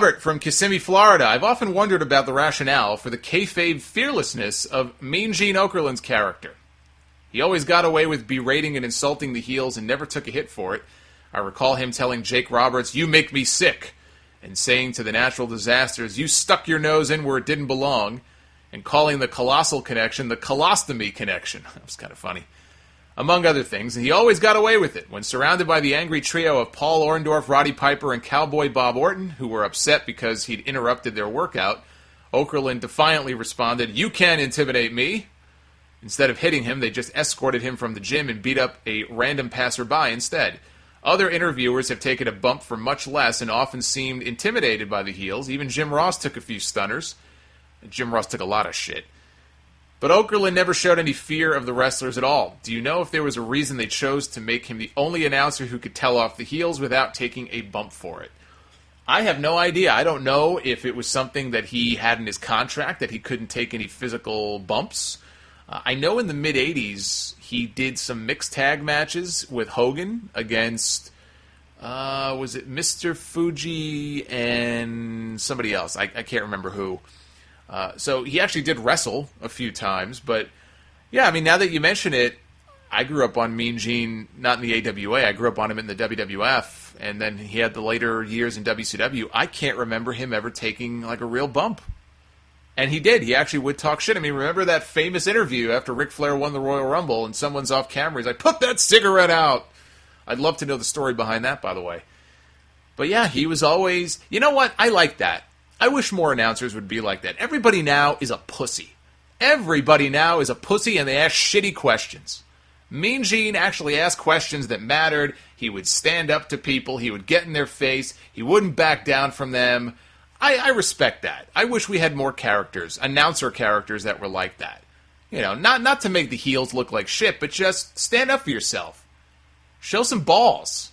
Robert from Kissimmee, Florida. I've often wondered about the rationale for the kayfabe fearlessness of Mean Gene Okerlund's character. He always got away with berating and insulting the heels and never took a hit for it. I recall him telling Jake Roberts, "You make me sick," and saying to the natural disasters, "You stuck your nose in where it didn't belong," and calling the colossal connection the colostomy connection. That was kind of funny. Among other things, and he always got away with it. When surrounded by the angry trio of Paul Orndorff, Roddy Piper, and Cowboy Bob Orton, who were upset because he'd interrupted their workout, Okerlund defiantly responded, "You can't intimidate me." Instead of hitting him, they just escorted him from the gym and beat up a random passerby instead. Other interviewers have taken a bump for much less and often seemed intimidated by the heels. Even Jim Ross took a few stunners. Jim Ross took a lot of shit. But Okerlund never showed any fear of the wrestlers at all. Do you know if there was a reason they chose to make him the only announcer who could tell off the heels without taking a bump for it? I have no idea. I don't know if it was something that he had in his contract, that he couldn't take any physical bumps. I know in the mid-'80s he did some mixed tag matches with Hogan against, was it Mr. Fuji and somebody else? I can't remember who. So he actually did wrestle a few times, but yeah, I mean, now that you mention it, I grew up on Mean Gene, not in the AWA, I grew up on him in the WWF, and then he had the later years in WCW. I can't remember him ever taking like a real bump. And he did. He actually would talk shit. I mean, remember that famous interview after Ric Flair won the Royal Rumble and someone's off camera, he's like, "Put that cigarette out." I'd love to know the story behind that, by the way. But yeah, he was always, you know what, I like that. I wish more announcers would be like that. Everybody now is a pussy. Everybody now is a pussy, and they ask shitty questions. Mean Gene actually asked questions that mattered. He would stand up to people. He would get in their face. He wouldn't back down from them. I respect that. I wish we had more characters, announcer characters that were like that. You know, not to make the heels look like shit, but just stand up for yourself. Show some balls.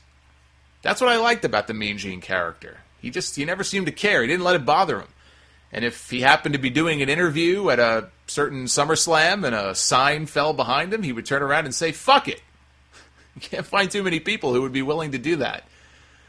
That's what I liked about the Mean Gene character. He never seemed to care. He didn't let it bother him. And if he happened to be doing an interview at a certain SummerSlam and a sign fell behind him, he would turn around and say, "Fuck it." You can't find too many people who would be willing to do that.